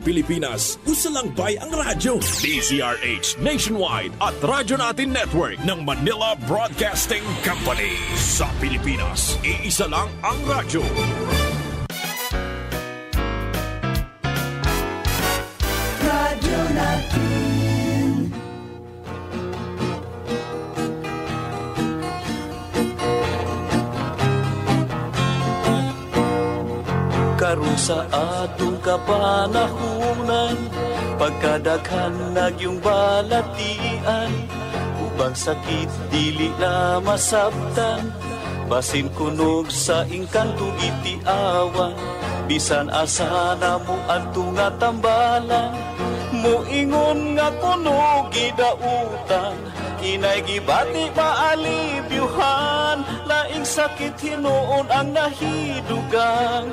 Pilipinas, usa lang bay ang radyo. DZRH Nationwide at Radyo Natin Network ng Manila Broadcasting Company. Sa Pilipinas, iisa lang ang radyo. Radyo Natin. Karon sa atong kapanahunan, pagkadaghan nagyong balatian, ubang sakit dili na masabtan, basin kunog sa ingkantong itiawan, bisan asa na mo adto nga tambalan, muingon nga kunog gidautan, inay gibati maalibyuhan, laing sakit hinuon ang nahidugang.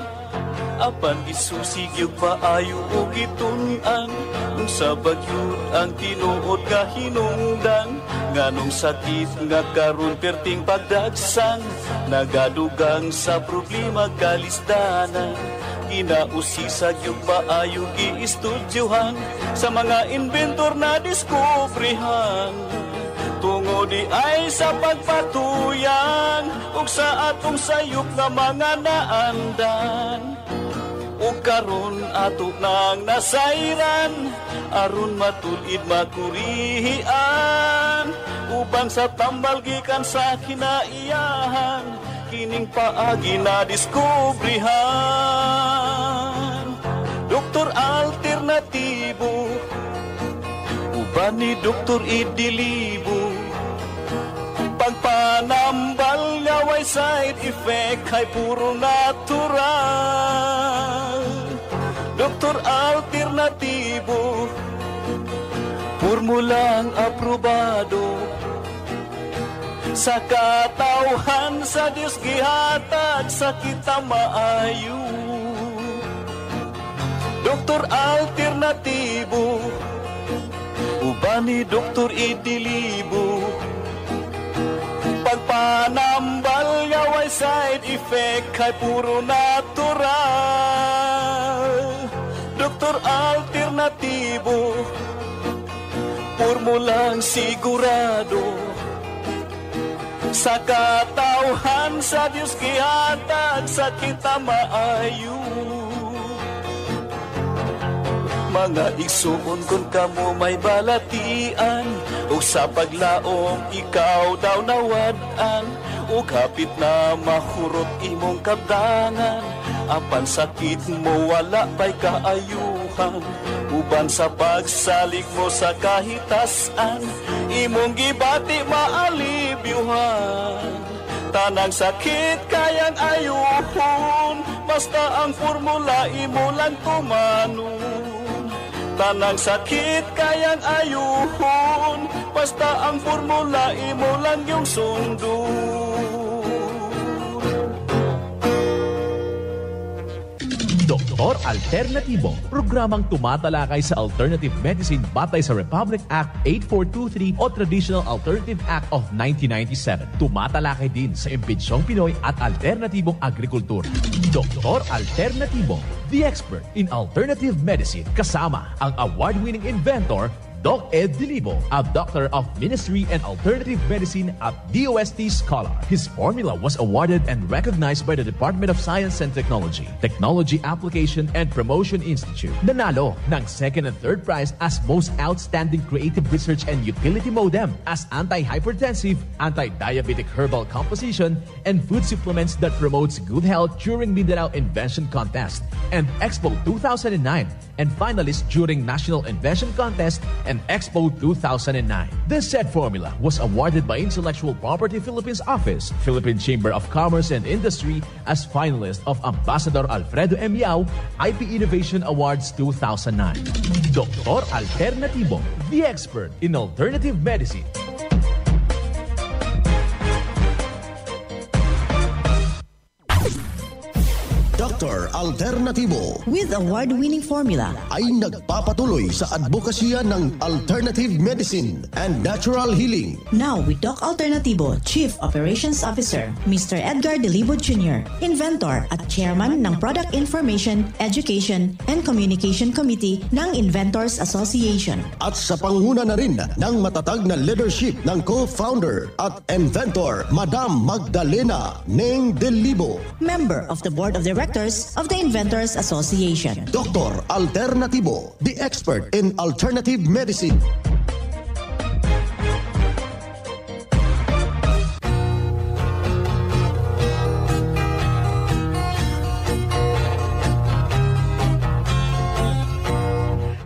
Apan isusig yung paayo o gitunan, kung sa bagyod ang tinuod nga hinungdan, nganong sakit nga karon perting pagdagsang, nagadugang sa problema kalisdanan. Kinausisag yung paayo giistudyohan, sa mga inventor na diskubrihan. Tungo di ay sa pagpatuyang, ug sa atong sayop nga mga naandan. O karon ato nang nasayran, aron matulid makurihian, ubang sa tambal gikan sa kinaiyahan, kining paagi na diskubrihan. Doktor alternatibo, uban ni Doktor Idilibo, pagpanambal nga way side effect ay puro natural. Doktor alternatibo, formulang aprobado, sa katawhan sa Diyos gihatag sa kita maayo. Doktor alternatibo, uban ni Doktor Idilibo, pagpanambal nga way side effect ay puro natural. Doktor alternatibo, formulang sigurado, sa katawhan sa Diyos gihatag sa kita maayo. Mga igsuon kung kamo may balatian, o sa paglaom ikaw daw nawadan, o kapit na mahurot imong kabdangan, apan sakit mo wala pa'y kaayuhan, uban sa pagsalig mo sa kahitasan, imong gibati maalibyuhan. Tanang sakit kayang ayuhon, basta ang formula imo lang tumanon. Tanang sakit kayang ayuhon, basta ang formula imo lang yung sundon. Doktor Alternatibo, programang tumatalakay sa alternative medicine batay sa Republic Act 8423 o Traditional Alternative Act of 1997. Tumatalakay din sa impinsyong Pinoy at alternatibong agrikultura. Doktor Alternatibo, the expert in alternative medicine, kasama ang award-winning inventor Doc Ed Dilibo, a doctor of ministry and alternative medicine at DOST Scholar. His formula was awarded and recognized by the Department of Science and Technology, Technology Application and Promotion Institute. Nanalo ng second and third prize as Most Outstanding Creative Research and Utility Modem as Anti-Hypertensive, Anti-Diabetic Herbal Composition, and Food Supplements that promotes good health during Mindanao Invention Contest and Expo 2009, and finalist during National Invention Contest and Expo 2009. This said formula was awarded by Intellectual Property Philippines Office, Philippine Chamber of Commerce and Industry as finalist of Ambassador Alfredo M. Yao IP Innovation Awards 2009. Doktor Alternatibo, the expert in alternative medicine. Dr. Alternatibo with award-winning formula ay nagpapatuloy sa advokasya ng alternative medicine and natural healing. Now with Doc Alternatibo Chief Operations Officer Mr. Edgar Delibo Jr., inventor at chairman ng Product Information, Education and Communication Committee ng Inventors Association. At sa panguna na rin ng matatag na leadership ng co-founder at inventor Madam Magdalena Neng Delibo, member of the Board of Directors of the Inventors Association. Dr. Alternatibo, the expert in alternative medicine.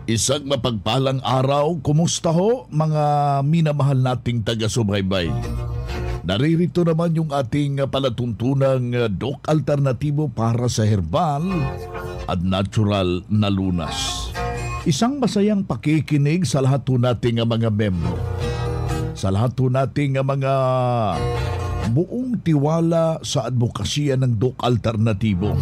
Isang mapagpalang araw, kumusta ho mga minamahal nating taga-subaybay? Naririto naman yung ating palatuntunang Doc Alternatibo para sa herbal at natural na lunas. Isang masayang pakikinig sa lahat po nating mga membro. Sa lahat po nating mga buong tiwala sa advokasya ng Doc Alternatibo.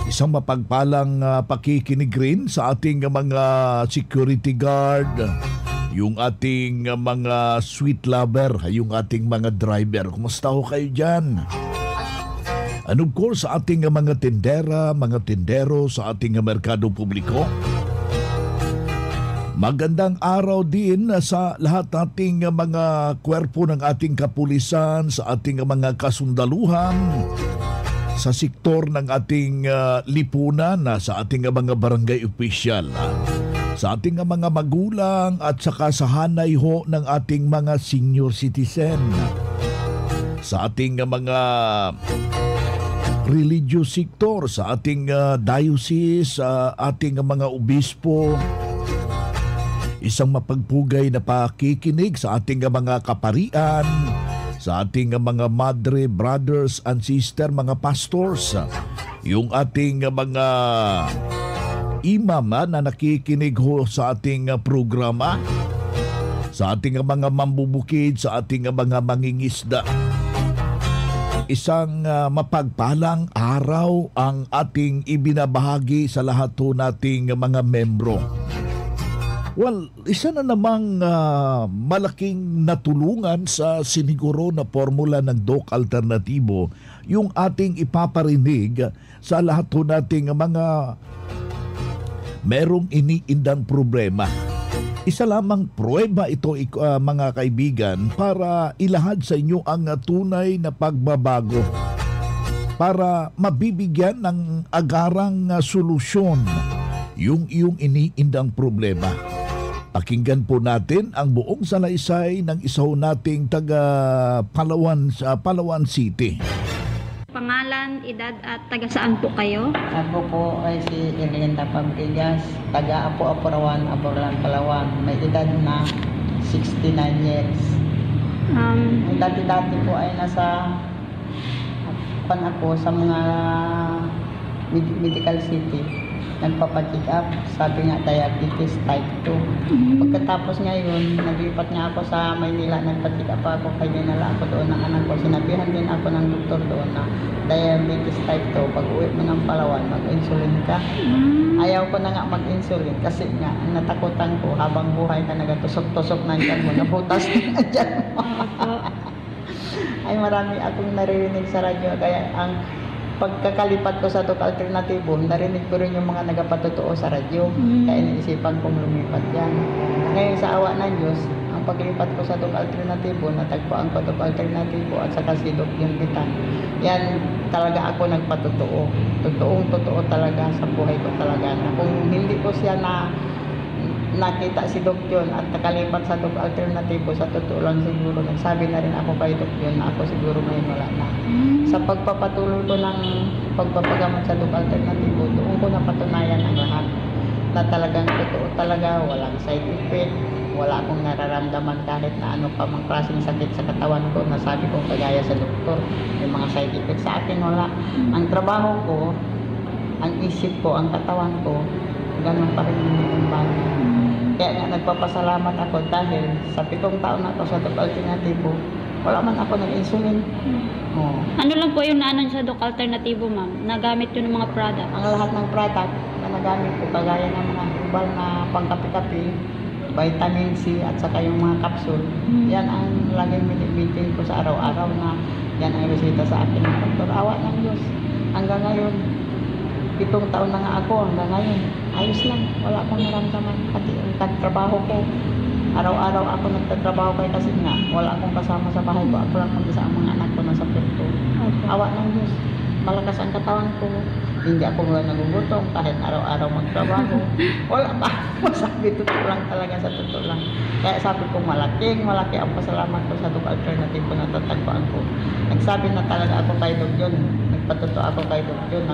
Isang mapagpalang pakikinig rin sa ating mga security guard, yung ating mga sweet lover, yung ating mga driver. Kumusta ho kayo dyan? And of course, sa ating mga tindera, mga tindero sa ating merkado publiko. Magandang araw din sa lahat nating mga kwerpo ng ating kapulisan, sa ating mga kasundaluhan, sa sektor ng ating lipunan, sa ating mga barangay official, sa ating mga magulang at saka sa hanay ho ng ating mga senior citizen, sa ating mga religious sector, sa ating diocese, sa ating mga obispo. Isang mapagpugay na pakikinig sa ating mga kaparian, sa ating mga madre, brothers and sister, mga pastors, yung ating mga imam na nakikinig ho sa ating programa, sa ating mga mambubukid, sa ating mga mangingisda. Isang mapagpalang araw ang ating ibinabahagi sa lahat ho nating mga membro. Well, isa na namang malaking natulungan sa siniguro na formula ng Doc Alternatibo yung ating ipaparinig sa lahat ho nating mga merong iniindang problema. Isa lamang pruweba ito mga kaibigan para ilahad sa inyo ang tunay na pagbabago para mabibigyan ng agarang solusyon yung iyong iniindang problema. Pakinggan po natin ang buong salaysay ng isa nating taga Palawan City. Pangalan, edad at taga saan po kayo? Ako po ay si Elienda Pabregas, taga Apo-Apurawan, Aborlan, Palawan. May edad na 69 years. Dati-dati po ay nasa ako sa mga medical city. Nagpapacheck up, sabi nga diabetes type 2. Pagkatapos ngayon, naglipat nga ako sa Maynila, nagpacheck up ako, kaya dinala ako doon ng anak ko. Sinabihan din ako ng doktor doon na diabetes type 2, pag uwi mo ng Palawan, mag-insulin ka. Ayaw ko na nga mag-insulin kasi nga, natakutan ko, habang buhay ka nagatusok-tusok na dyan mo, nabutas na dyan mo. Ay marami akong naririnig sa radyo, kaya ang pagkakalipat ko sa Doc Alternatibo, narinig ko rin yung mga nagapatotoo sa radyo. Kaya iniisipan kong lumipat yan. Ngayon sa awa ng Diyos, ang paglipat ko sa Doc Alternatibo, natagpuan ko Doc Alternatibo at saka si Doc Yungitan. Yan talaga ako nagpatotoo. Totoong-totoo talaga sa buhay ko talaga. Na kung hindi ko siya nakita si Doc Yun at nakalipat sa Doc Alternatibo, sa totoo lang siguro, nagsabi na rin ako kay Doc Yun na ako siguro may wala na. Sa pagpapatuloy ko ng pagpapagamot sa Doc Alternatibo, doon ko napatunayan ang lahat na talagang totoo talaga, walang side effect, wala akong nararamdaman kahit na ano pa mang klaseng sakit sa katawan ko, nasabi ko kagaya sa doktor, may mga side effect sa akin, wala. Ang trabaho ko, ang isip ko, ang katawan ko, ganun pa rin yung bago. Kaya nga nagpapasalamat ako dahil sa 7 taon na ako sa Doc Alternatibo, Wala man ako nag-insulin. Oh. Ano lang po yung naanon sa Doc Alternatibo, ma'am? Nagamit yun ng mga product? Ang lahat ng product na nagamit ko, kagaya ng mga herbal na pangkape-kape, vitamin C at saka yung mga capsule, yan ang laging maintain ko sa araw-araw na yan ang reseta sa akin ng doktor. Awa ng Diyos. Hanggang ngayon, 7 taon na nga ako, hanggang ngayon, ayos lang. Wala akong naramdaman. Pati ang trabaho ko, araw-araw ako nagtatrabaho kasi nga, wala akong kasama sa bahay ko. Ako lang mag-isa ang mga anak ko nasa Puerto. Awa ng Diyos. Malakas ang katawan ko. Hindi ako nagugutom kahit araw-araw magtrabaho. Wala pa. Masabi, totoo lang talaga sa totoo lang. Kaya sabi ko, malaki ang pasalamat ko sa Doc Alternatibo na tatagpuan ko. Nagsabi na talaga ako kay Doc John. Nagpatuto ako kay Doc John.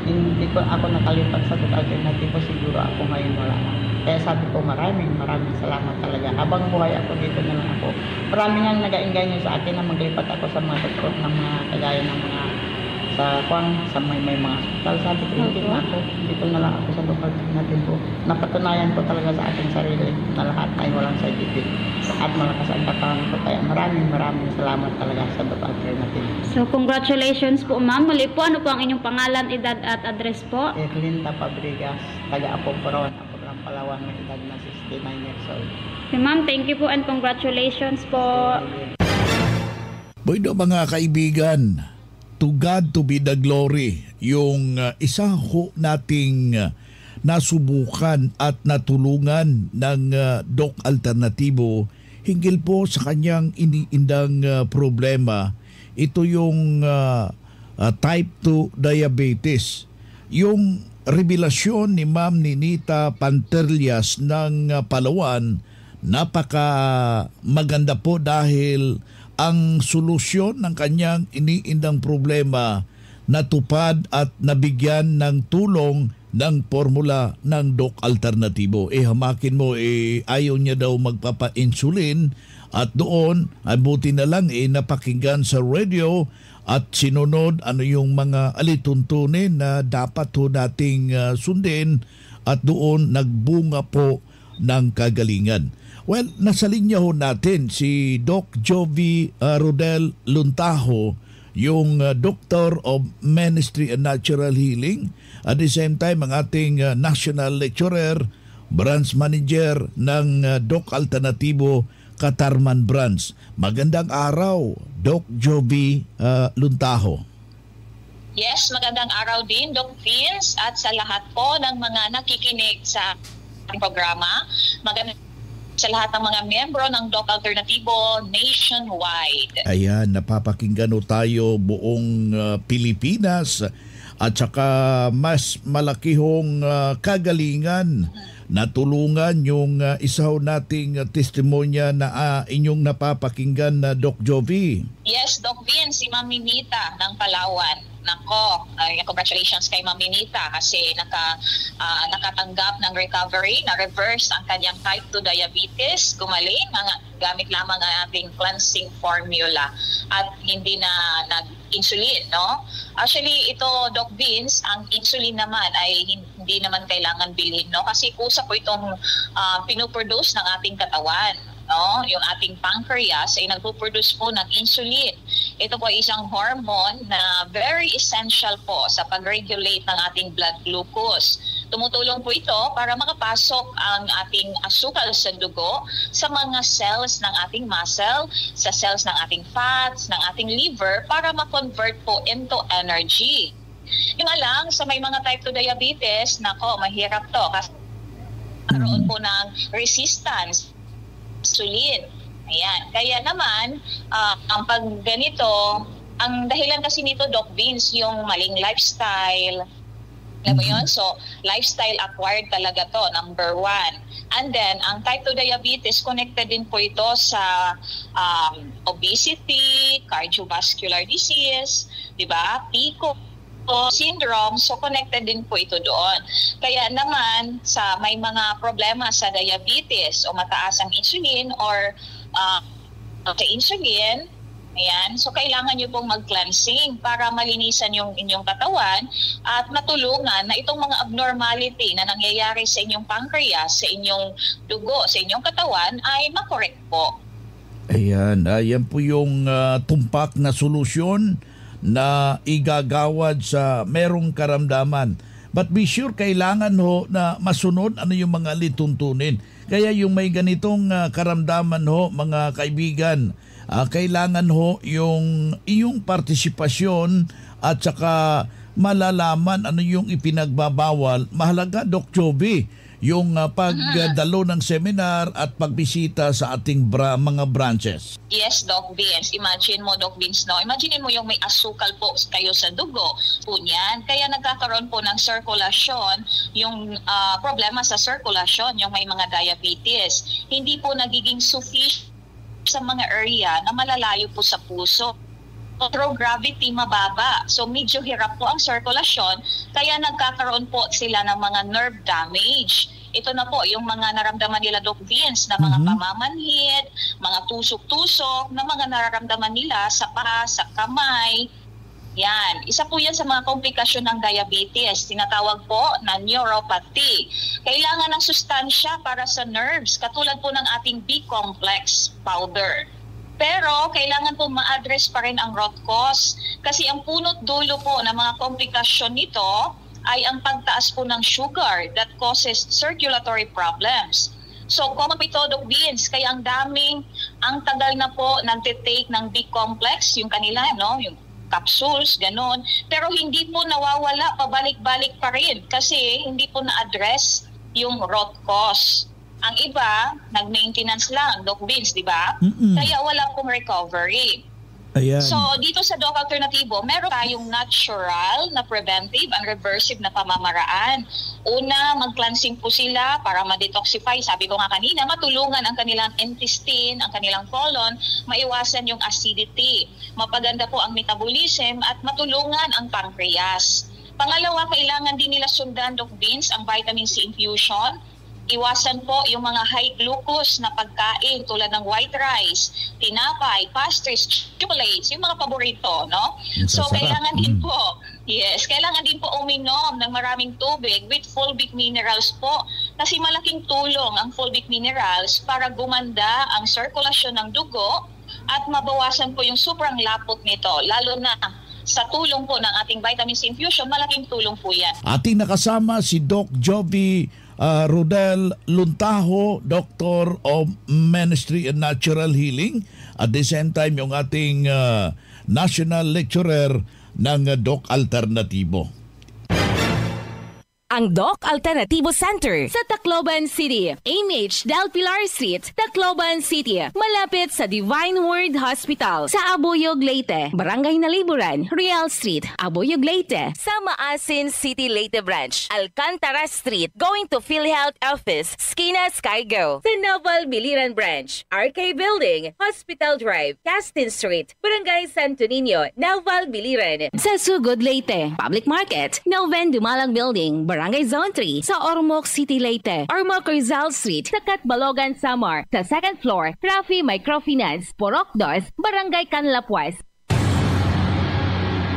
Hindi ko ako nakalipat sa Doc Alternatibo. Siguro ako ngayon wala na. Kaya sabi ko, maraming salamat talaga. Habang buhay ako, dito na lang ako. Marami nga nag-aingay niyo sa akin na maglipat ako sa mga doktor ng mga kagaya ng mga sa may mga hospital. Sabi ko, hindi na ako. Dito na lang ako sa Doc Alternatibo. Napatunayan ko talaga sa ating sarili na lahat ay walang side effect. At malakas ang katawan ko. Kaya maraming salamat talaga sa Doc Alternatibo. So, congratulations po, ma'am. Muli po, ano po ang inyong pangalan, edad at address po? Erlinda Fabregas, taga-Apomporon, Apurang, Palawan, may edad na 69 years old. Okay, ma'am, thank you po and congratulations po. Bueno, mga kaibigan, to God to be the glory, yung isa ho nating nasubukan at natulungan ng Doc Alternatibo hinggil po sa kanyang iniindang problema. Ito yung type 2 diabetes. Yung revelasyon ni Ma'am Ninita Panterlias ng Palawan, napaka maganda po dahil ang solusyon ng kanyang iniindang problema natupad at nabigyan ng tulong ng formula ng Doc Alternatibo. Hamakin mo, ayaw niya daw magpapa-insulin at doon, buti na lang napakinggan sa radio at sinunod ano yung mga alituntunin na dapat ho nating sundin at doon nagbunga po ng kagalingan. Well, nasa linya ho natin si Doc Jovi Rodel Luntaho, yung Doctor of Ministry and Natural Healing. At the same time, ang ating National Lecturer, Branch Manager ng Doc Alternatibo, Katarman Branch. Magandang araw, Doc Jovi Luntaho. Yes, magandang araw din, Doc Vince, at sa lahat po ng mga nakikinig sa programa. Magandang sa lahat ng mga miyembro ng Doc Alternatibo nationwide. Ayan, napapakinggan tayo buong Pilipinas at saka mas malaki hong kagalingan natulungan yung isa nating testimonya na inyong napapakinggan na Doc Jovi. Yes, Doc Vince, si Ma'am Ninita ng Palawan. Nako, congratulations kay Ma'am Ninita kasi nakatanggap ng recovery, na-reverse ang kanyang type 2 diabetes, gumaling, gamit lamang ang ating cleansing formula at hindi na nag-insulin, no? Actually, ito, Doc Vince, ang insulin naman ay hindi naman kailangan bilhin, no? Kasi kusa po itong pinuproduce ng ating katawan. No, yung ating pancreas ay nagpo-produce po ng insulin. Ito po ay isang hormone na very essential po sa pag-regulate ng ating blood glucose. Tumutulong po ito para makapasok ang ating asukal sa dugo sa mga cells ng ating muscle, sa cells ng ating fats, ng ating liver para ma-convert po into energy. Yung alang sa may mga type 2 diabetes, nako, mahirap to kasi karoon po ng resistance insulin. Ayan. Kaya naman, ang pag ganito, ang dahilan kasi nito, Doc Vince, yung maling lifestyle. Alam mo yun? So, lifestyle acquired talaga to, number 1. And then, ang type 2 diabetes, connected din po ito sa obesity, cardiovascular disease, di ba? PCOS syndrome, so connected din po ito doon. Kaya naman sa may mga problema sa diabetes o mataas ang insulin or sa insulin, ayan, so kailangan nyo pong mag-cleansing para malinisan yung inyong katawan at matulungan na itong mga abnormality na nangyayari sa inyong pancreas, sa inyong dugo, sa inyong katawan ay makorek po. Ayan, yan po yung tumpak na solusyon na igagawad sa merong karamdaman. But be sure, kailangan ho na masunod ano yung mga lituntunin. Kaya yung may ganitong karamdaman ho, mga kaibigan, kailangan ho yung iyong partisipasyon at saka malalaman ano yung ipinagbabawal. Mahalaga, Doc Joby, yung pagdalo ng seminar at pagbisita sa ating mga branches. Yes, Doc Vince. Imagine mo, Doc Vince, no? Imagine mo yung may asukal po kayo sa dugo po niyan. Kaya nagkakaroon po ng sirkulasyon, yung problema sa sirkulasyon, yung may mga diabetes. Hindi po nagiging sufficient sa mga area na malalayo po sa puso. Through gravity, mababa. So medyo hirap po ang sirkulasyon, kaya nagkakaroon po sila ng mga nerve damage. Ito na po yung mga naramdaman nila, Doc Vince, na mga pamamanhid, mga tusok-tusok, na mga nararamdaman nila sa paa, sa kamay. Yan. Isa po yan sa mga komplikasyon ng diabetes. Tinatawag po na neuropathy. Kailangan ng sustansya para sa nerves, katulad po ng ating B-complex powder. Pero kailangan po ma-address pa rin ang root cause kasi ang punot dulo po ng mga komplikasyon nito ay ang pagtaas po ng sugar that causes circulatory problems. So common ito, Doc Vince, kaya ang tagal na po nagtitake ng B-complex, yung kanila, no? Yung capsules, ganun. Pero hindi po nawawala, pabalik-balik pa rin kasi hindi po na-address yung root cause. Ang iba, nag-maintenance lang, Doc Vince, di ba? Kaya wala pong recovery. Ayan. So, dito sa Doc Alternativo, meron tayong natural na preventive and reversive na pamamaraan. Una, mag-cleansing po sila para ma-detoxify. Sabi ko nga kanina, matulungan ang kanilang intestine, ang kanilang colon, maiwasan yung acidity. Mapaganda po ang metabolism at matulungan ang pancreas. Pangalawa, kailangan din nila sundan, Doc Vince, ang vitamin C infusion. Iwasan po yung mga high glucose na pagkain tulad ng white rice, tinapay, pastries, chocolates, yung mga paborito, no? So kailangan din po, kailangan din po uminom ng maraming tubig with fulvic minerals po kasi malaking tulong ang fulvic minerals para gumanda ang sirkulasyon ng dugo at mabawasan po yung sobrang lapot nito, lalo na sa tulong po ng ating vitamin C infusion, malaking tulong po yan. Ating nakasama si Doc Joby Rodel Luntaho, Doctor of Ministry and Natural Healing. At the same time, yung ating National Lecturer ng Doc Alternativo. Ang Doc Alternativo Center sa Tacloban City, AMH Del Pilar Street, Tacloban City, malapit sa Divine Word Hospital sa Abuyog, Leyte, Barangay Naliburan, Real Street, Abuyog, Leyte, sa Maasin City, Leyte Branch, Alcantara Street, going to PhilHealth Office, Skina Skygo, sa Naval Biliran Branch, RK Building, Hospital Drive, Castin Street, Barangay Santo Niño, Naval Biliran, sa Sugod, Leyte, Public Market, Noven Dumalang Building, Barangay Zone 3 sa Ormoc City, Leyte. Ormoc Rizal Street sa Catbalogan, Samar. Sa second floor, Rafi Microfinance, Porok 2, Barangay Canlapuas.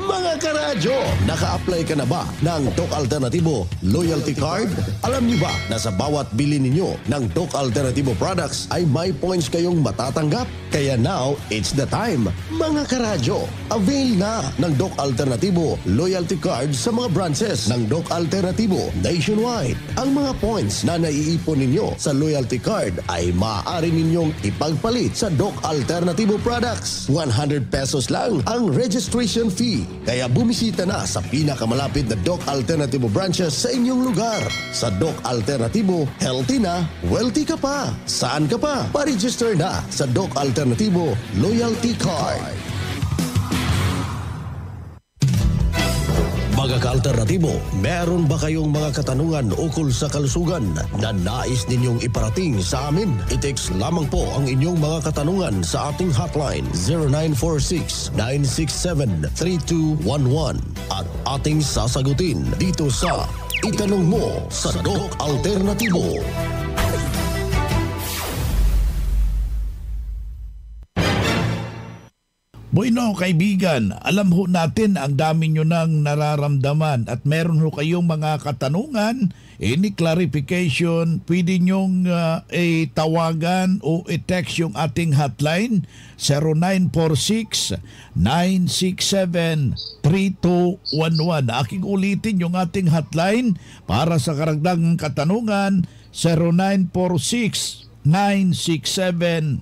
Mga karadyo, naka-apply ka na ba ng Doc Alternativo Loyalty Card? Alam niyo ba na sa bawat bili ninyo ng Doc Alternativo products ay may points kayong matatanggap? Kaya now, it's the time. Mga karadyo, avail na ng Doc Alternativo Loyalty Card sa mga branches ng Doc Alternativo nationwide. Ang mga points na naiipon ninyo sa Loyalty Card ay maaari ninyong ipagpalit sa Doc Alternativo products. 100 pesos lang ang registration fee. Kaya bumisita na sa pinakamalapit na Doc Alternativo branches sa inyong lugar. Sa Doc Alternativo, healthy na, wealthy ka pa. Saan ka pa? Pa-register na sa Doc Alternativo Loyalty Card. Mga ka-alternatibo, meron ba kayong mga katanungan ukol sa kalusugan na nais ninyong iparating sa amin? I-text lamang po ang inyong mga katanungan sa ating hotline 0946-967-3211 at ating sasagutin dito sa Itanong Mo sa Doc Alternatibo. Bueno, kaibigan, alam ho natin ang dami nyo nang nararamdaman at meron ho kayong mga katanungan, any clarification, pwede nyong tawagan o i-text yung ating hotline 0946-967-3211. Aking ulitin yung ating hotline para sa karagdagang katanungan 0946-967-3211.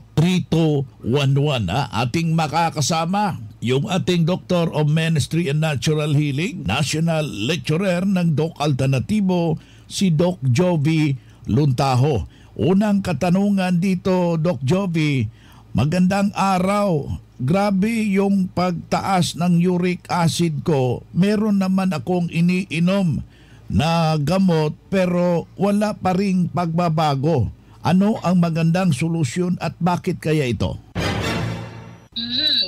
Ating makakasama yung ating Doctor of Ministry and Natural Healing, National Lecturer ng Doc Alternatibo, si Doc Jovi Luntaho. Unang katanungan dito, Doc Jovi, magandang araw. Grabe yung pagtaas ng uric acid ko. Meron naman akong iniinom na gamot pero wala pa ring pagbabago. Ano ang magandang solusyon at bakit kaya ito?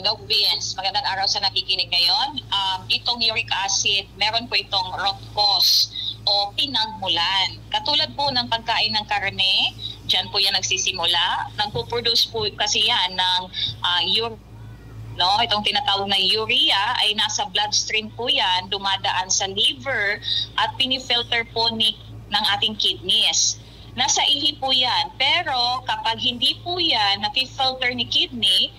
Doc Vince, magandang araw sa nakikinig ngayon. Itong uric acid, meron po itong root cause o pinagmulan. Katulad po ng pagkain ng karne, dyan po yan nagsisimula. Nagpo-produce po kasi yan ng itong tinatawag na urea ay nasa bloodstream po yan, dumadaan sa liver at pinifilter po ng ating kidneys. Nasa ihi po yan. Pero kapag hindi po yan napifilter ni kidney,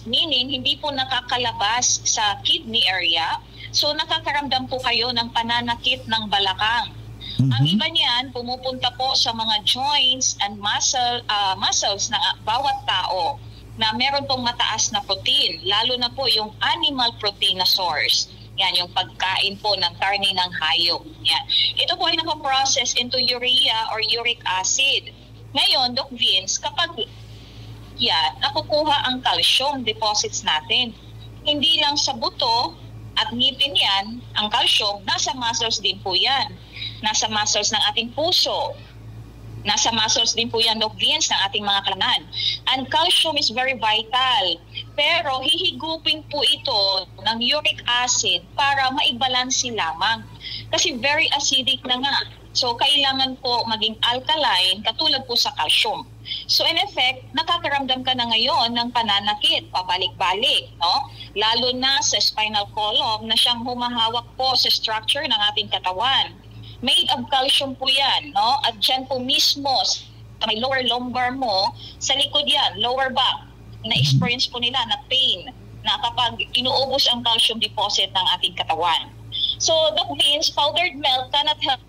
meaning hindi po nakakalabas sa kidney area, so nakakaramdam po kayo ng pananakit ng balakang. Ang iba niyan, pumupunta po sa mga joints and muscles ng bawat tao na meron pong mataas na protein, lalo na po yung animal protein na source. Yan, yung pagkain po ng karne ng hayop. Yan. Ito po ay napaprocess into urea or uric acid. Ngayon, Doc Vince, kapag nakukuha ang calcium deposits natin. Hindi lang sa buto at ngipin yan, ang calcium, nasa muscles din po yan. Nasa muscles ng ating puso. Nasa muscles din po yan, Doc Vince, ng ating mga kalangan. And calcium is very vital. Pero hihigupin po ito ng uric acid para maibalansi lamang. Kasi very acidic na nga. So, kailangan po maging alkaline katulad po sa calcium. So, in effect, nakakaramdam ka na ngayon ng pananakit, pabalik-balik, no? Lalo na sa spinal column na siyang humahawak po sa structure ng ating katawan. Made of calcium po yan, no? At dyan po mismo, sa may lower lumbar mo, sa likod yan, lower back, na-experience po nila na pain na kapag inuubos ang calcium deposit ng ating katawan. So, Doc Vince, powdered milk cannot help.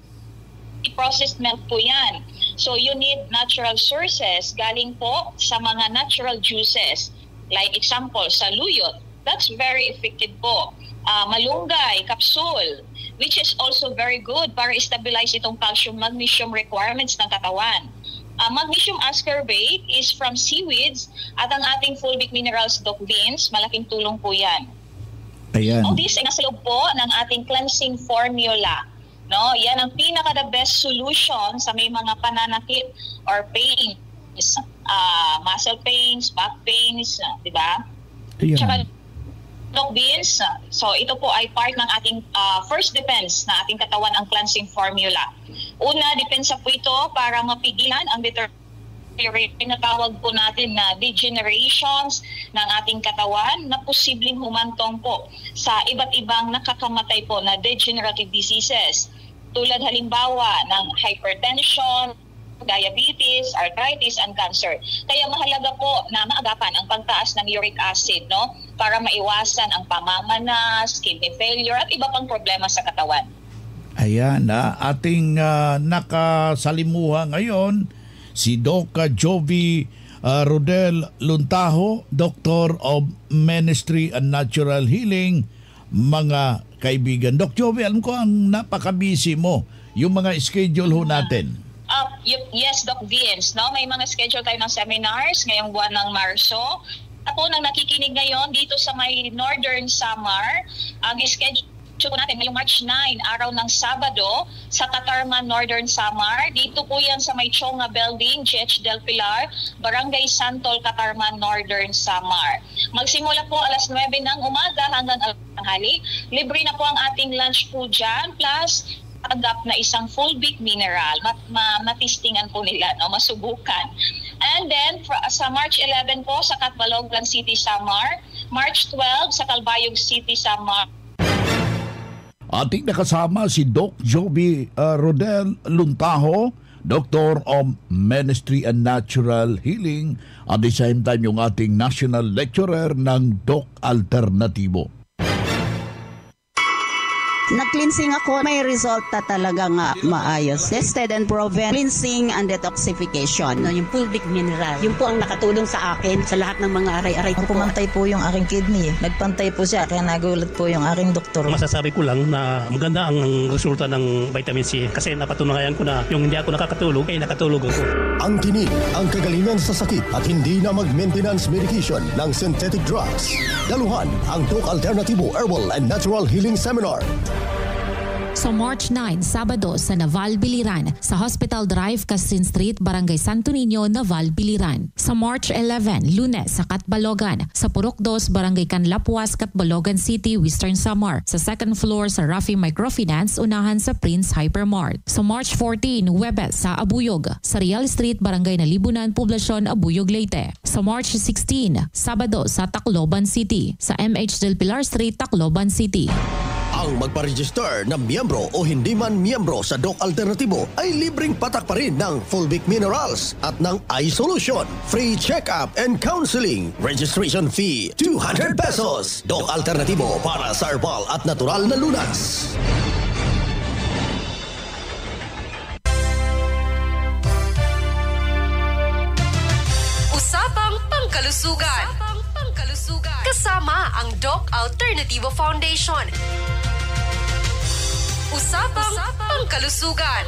Processed milk po yan. So you need natural sources galing po sa mga natural juices. Like example, sa luyot. That's very effective po. Malunggay, capsule, which is also very good para stabilize itong calcium magnesium requirements ng katawan. Magnesium ascorbate is from seaweeds at ang ating fulvic minerals, Doc Vince, malaking tulong po yan. Ayan. All this ay nasa loob po ng ating cleansing formula. No, yan ang pinaka the best solution sa may mga pananakit or pains, muscle pains, back pains, di ba? Tsaka, Doc Vince, so ito po ay part ng ating first defense na ating katawan, ang cleansing formula. Una, depensa po ito para mapigilan ang tinatawag po natin na degenerations ng ating katawan na posibleng humantong po sa iba't ibang nakakamatay po na degenerative diseases. Tulad halimbawa ng hypertension, diabetes, arthritis, and cancer. Kaya mahalaga po na maagapan ang pagtaas ng uric acid, no? Para maiwasan ang pamamanas, kidney failure, at iba pang problema sa katawan. Ayan, ating nakasalimuha ngayon si Doc Jovi Rodel Luntaho, Doctor of Ministry and Natural Healing, mga kaibigan. Doc Jovi, alam ko ang napaka-busy mo, yung mga schedule ho natin. Yes, Doc Vince, no? May mga schedule tayo ng seminars ngayong buwan ng Marso. Ako nang nakikinig ngayon dito sa may Northern Samar, ang schedule po natin ngayong March 9, araw ng Sabado, sa Katarman, Northern Samar. Dito po yan sa may Chonga Building, GH Del Pilar, Barangay Santol, Katarman, Northern Samar. Magsimula po alas 9 ng umaga hanggang tanghali. Libre na po ang ating lunch po dyan, plus agap na isang fulvic mineral. Matistingan po nila, no? Masubukan. And then, sa March 11 po, sa Catbalogan City, Samar. March 12, sa Calbayog City, Samar. Ating nakasama si Doc Joby Rodel Luntaho, Doctor of Ministry and Natural Healing, at the same time yung ating National Lecturer ng Doc Alternatibo. Nag-cleansing ako, may resulta talaga nga maayos. Tested and proven, cleansing and detoxification. Yung fulvic mineral, yun po ang nakatulong sa akin sa lahat ng mga aray-aray ko. Pumantay po yung aking kidney. Nagpantay po siya, kaya nagulat po yung aking doktor. Masasabi ko lang na maganda ang resulta ng vitamin C kasi napatunayan ko na yung hindi ako nakakatulog, ay nakatulog ako. Ang tinig, ang kagalingan sa sakit at hindi na mag-maintenance medication ng synthetic drugs. Daluhan ang Doc Alternatibo Herbal and Natural Healing Seminar. Sa March 9, Sabado sa Naval, Biliran, sa Hospital Drive, Casin Street, Barangay Santo Niño, Naval, Biliran. Sa March 11, Lunes sa Catbalogan, sa Purok 2, Barangay Canlapuas, Catbalogan City, Western Samar. Sa second floor sa Rafi Microfinance, unahan sa Prince Hypermart. Sa March 14, Huwebes sa Abuyog, sa Real Street, Barangay Nalibunan, Poblasyon, Abuyog, Leyte. Sa March 16, Sabado sa Tacloban City, sa MH Del Pilar Street, Tacloban City. Ang magpa-register na miyembro o hindi man miyembro sa Doc Alternatibo ay libreng patak pa rin ng Fulvic Minerals at ng Eye Solution. Free check-up and counseling. Registration fee, 200 pesos. Doc Alternatibo para sa herbal at natural na lunas. Usapang Pangkalusugan. Kasama ang Doc Alternativo Foundation. Usapang Pangkalusugan.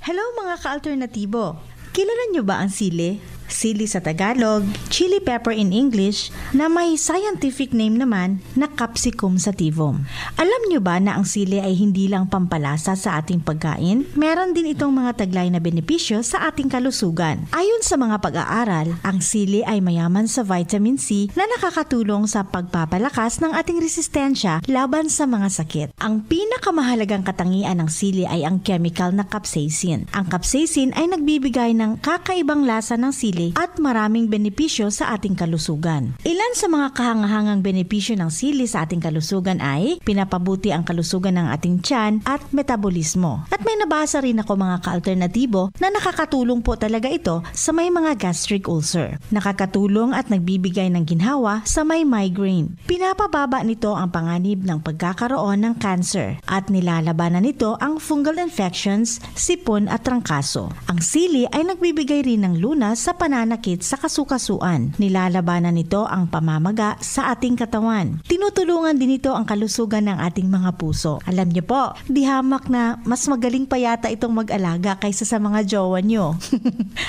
Hello mga ka-alternatibo! Kilala niyo ba ang sili? Sili sa Tagalog, chili pepper in English, na may scientific name naman na Capsicum sativum. Alam niyo ba na ang sili ay hindi lang pampalasa sa ating pagkain? Meron din itong mga taglay na benepisyo sa ating kalusugan. Ayon sa mga pag-aaral, ang sili ay mayaman sa vitamin C na nakakatulong sa pagpapalakas ng ating resistensya laban sa mga sakit. Ang pinakamahalagang katangian ng sili ay ang chemical na capsaicin. Ang capsaicin ay nagbibigay ng kakaibang lasa ng sili at maraming benepisyo sa ating kalusugan. Ilan sa mga kahangahangang benepisyo ng sili sa ating kalusugan ay pinapabuti ang kalusugan ng ating tiyan at metabolismo. At may nabasa rin ako mga ka-alternatibo na nakakatulong po talaga ito sa may mga gastric ulcer. Nakakatulong at nagbibigay ng ginhawa sa may migraine. Pinapababa nito ang panganib ng pagkakaroon ng cancer at nilalabanan nito ang fungal infections, sipon at trangkaso. Ang sili ay nagbibigay rin ng lunas sa pananakit sa kasukasuan. Nilalabanan nito ang pamamaga sa ating katawan. Tinutulungan din ito ang kalusugan ng ating mga puso. Alam niyo po, di hamak na mas magaling pa yata itong mag-alaga kaysa sa mga jowa niyo.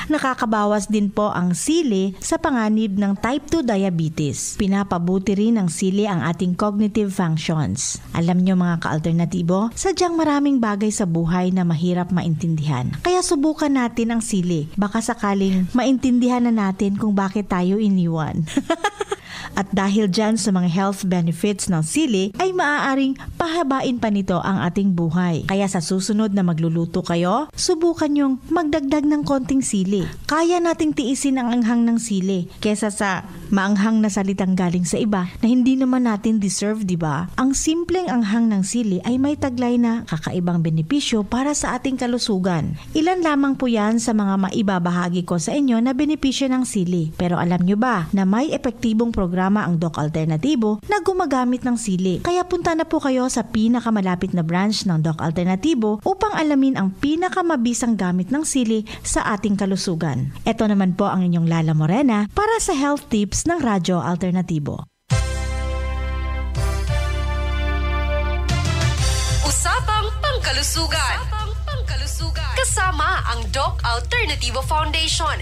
Nakakabawas din po ang sili sa panganib ng type 2 diabetes. Pinapabuti rin ng sili ang ating cognitive functions. Alam niyo mga ka-alternatibo, sadyang maraming bagay sa buhay na mahirap maintindihan. Kaya subukan natin ang sili. Baka sakaling maintindihan na natin kung bakit tayo iniwan. At dahil dyan sa mga health benefits ng sili, ay maaaring pahabain pa nito ang ating buhay. Kaya sa susunod na magluluto kayo, subukan yung magdagdag ng konting sili. Kaya nating tiisin ang anghang ng sili kesa sa maanghang na salitang galing sa iba na hindi naman natin deserve, di ba? Ang simpleng anghang ng sili ay may taglay na kakaibang benepisyo para sa ating kalusugan. Ilan lamang po yan sa mga maibabahagi ko sa inyo na benepisyo ng sili. Pero alam nyo ba na may epektibong programa ang Doc Alternatibo na gumagamit ng sili. Kaya punta na po kayo sa pinakamalapit na branch ng Doc Alternatibo upang alamin ang pinakamabisang gamit ng sili sa ating kalusugan. Ito naman po ang inyong Lala Morena para sa health tips ng Radyo Alternatibo. Usapang Pangkalusugan. Kasama ang Doc Alternativo Foundation.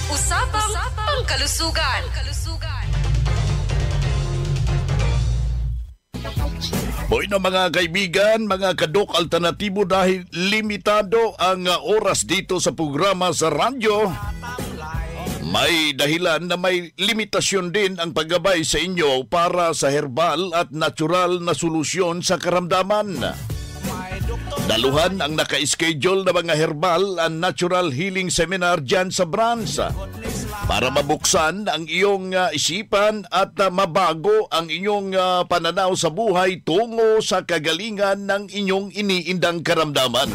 Usapang Pangkalusugan. Boy na mga kaibigan, mga kadok alternatibo, dahil limitado ang oras dito sa programa sa radyo, may dahilan na may limitasyon din ang paggabay sa inyo para sa herbal at natural na solusyon sa karamdaman. Daluhan ang naka-schedule na mga herbal and natural healing seminar dyan sa branch. para mabuksan ang iyong isipan at mabago ang inyong pananaw sa buhay tungo sa kagalingan ng inyong iniindang karamdaman.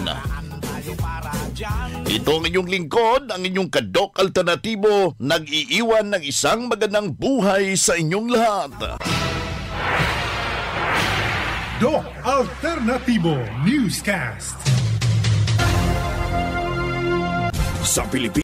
Ito ang inyong lingkod, ang inyong Kadok Alternatibo, nag-iiwan ng isang magandang buhay sa inyong lahat. Doc Alternativo Newscast. Sa Pilipinas.